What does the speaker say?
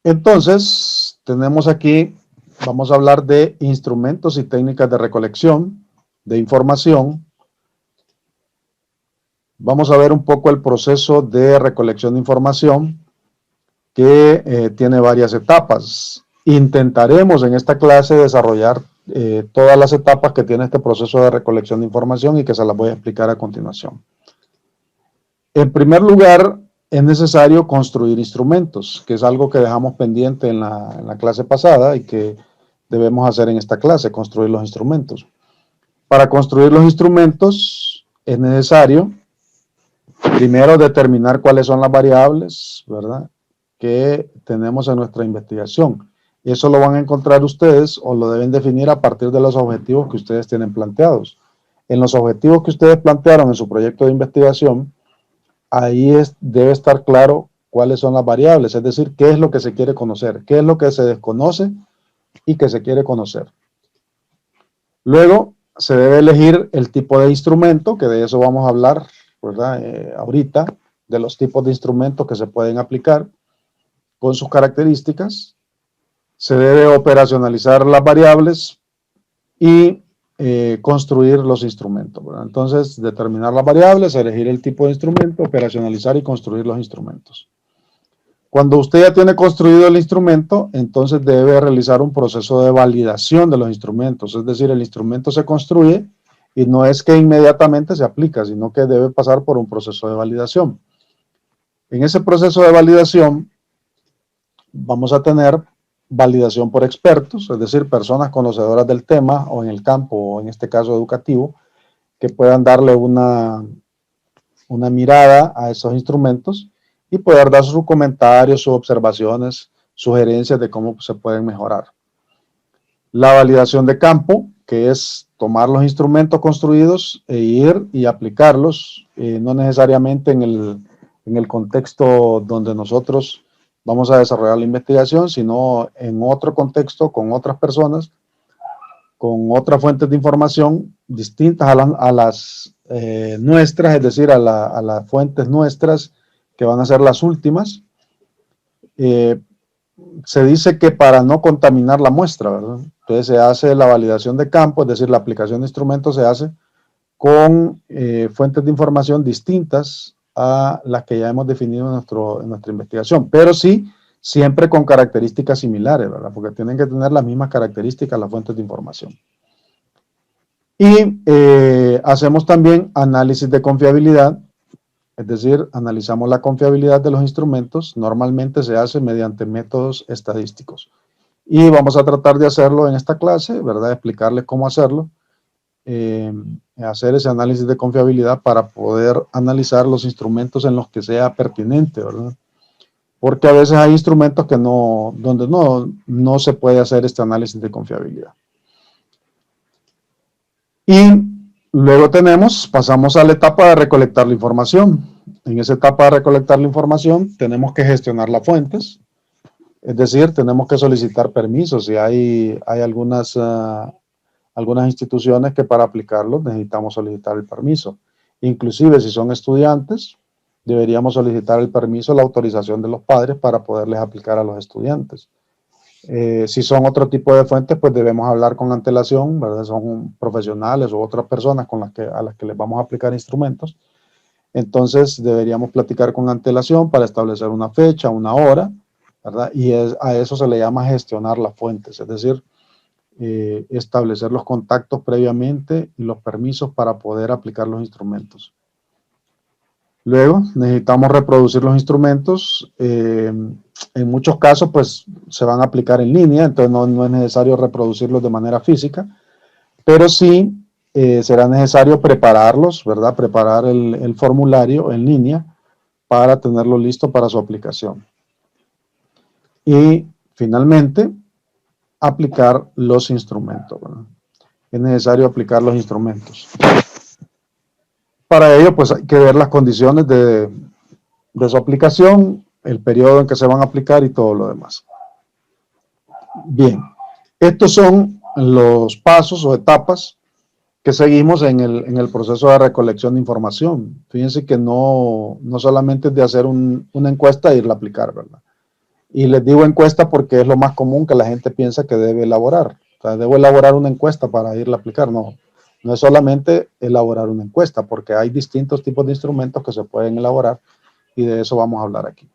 Entonces, tenemos aquí, vamos a hablar de instrumentos y técnicas de recolección de información. Vamos a ver un poco el proceso de recolección de información que tiene varias etapas. Intentaremos en esta clase desarrollar todas las etapas que tiene este proceso de recolección de información y que se las voy a explicar a continuación. En primer lugar, es necesario construir instrumentos, que es algo que dejamos pendiente en la clase pasada y que debemos hacer en esta clase, construir los instrumentos. Para construir los instrumentos es necesario primero determinar cuáles son las variables, ¿verdad?, que tenemos en nuestra investigación. Eso lo van a encontrar ustedes o lo deben definir a partir de los objetivos que ustedes tienen planteados. En los objetivos que ustedes plantearon en su proyecto de investigación, ahí debe estar claro cuáles son las variables, es decir, qué es lo que se quiere conocer, qué es lo que se desconoce y que se quiere conocer. Luego, se debe elegir el tipo de instrumento, que de eso vamos a hablar, ¿verdad?, ahorita, de los tipos de instrumentos que se pueden aplicar con sus características. Se debe operacionalizar las variables y construir los instrumentos, ¿verdad? Entonces, determinar las variables, elegir el tipo de instrumento, operacionalizar y construir los instrumentos. Cuando usted ya tiene construido el instrumento, entonces debe realizar un proceso de validación de los instrumentos, es decir, el instrumento se construye y no es que inmediatamente se aplica, sino que debe pasar por un proceso de validación. En ese proceso de validación vamos a tener validación por expertos, es decir, personas conocedoras del tema o en el campo, o en este caso educativo, que puedan darle una mirada a esos instrumentos y poder dar sus comentarios, sus observaciones, sugerencias de cómo se pueden mejorar. La validación de campo, que es tomar los instrumentos construidos e ir y aplicarlos, no necesariamente en el contexto donde nosotros vamos a desarrollar la investigación, sino en otro contexto, con otras personas, con otras fuentes de información distintas a las nuestras, es decir, a las fuentes nuestras, que van a ser las últimas. Se dice que para no contaminar la muestra, ¿verdad? Entonces se hace la validación de campo, es decir, la aplicación de instrumentos se hace con fuentes de información distintas a las que ya hemos definido en nuestra investigación, pero sí siempre con características similares, ¿verdad?, porque tienen que tener las mismas características las fuentes de información. Y hacemos también análisis de confiabilidad, es decir, analizamos la confiabilidad de los instrumentos. Normalmente se hace mediante métodos estadísticos. Y vamos a tratar de hacerlo en esta clase, ¿verdad?, explicarles cómo hacerlo, hacer ese análisis de confiabilidad para poder analizar los instrumentos en los que sea pertinente, ¿verdad? Porque a veces hay instrumentos que donde no se puede hacer este análisis de confiabilidad. Y luego pasamos a la etapa de recolectar la información. En esa etapa de recolectar la información tenemos que gestionar las fuentes, es decir, tenemos que solicitar permisos. Y hay algunas instituciones que para aplicarlos necesitamos solicitar el permiso. Inclusive si son estudiantes, deberíamos solicitar el permiso, la autorización de los padres para poderles aplicar a los estudiantes. Si son otro tipo de fuentes, pues debemos hablar con antelación, ¿verdad? Son profesionales o otras personas a las que les vamos a aplicar instrumentos. Entonces deberíamos platicar con antelación para establecer una fecha, una hora, ¿verdad? Y a eso se le llama gestionar las fuentes, es decir, establecer los contactos previamente y los permisos para poder aplicar los instrumentos. Luego necesitamos reproducir los instrumentos. En muchos casos pues se van a aplicar en línea, entonces no es necesario reproducirlos de manera física, pero sí será necesario prepararlos, ¿verdad? Preparar el formulario en línea para tenerlo listo para su aplicación. Y finalmente, aplicar los instrumentos, ¿verdad? Es necesario aplicar los instrumentos. Para ello, pues hay que ver las condiciones de su aplicación, el periodo en que se van a aplicar y todo lo demás. Bien, estos son los pasos o etapas que seguimos en el proceso de recolección de información. Fíjense que no solamente es de hacer una encuesta e irla a aplicar, ¿verdad? Y les digo encuesta porque es lo más común que la gente piensa que debe elaborar. O sea, debo elaborar una encuesta para irla a aplicar. No, no es solamente elaborar una encuesta, porque hay distintos tipos de instrumentos que se pueden elaborar y de eso vamos a hablar aquí.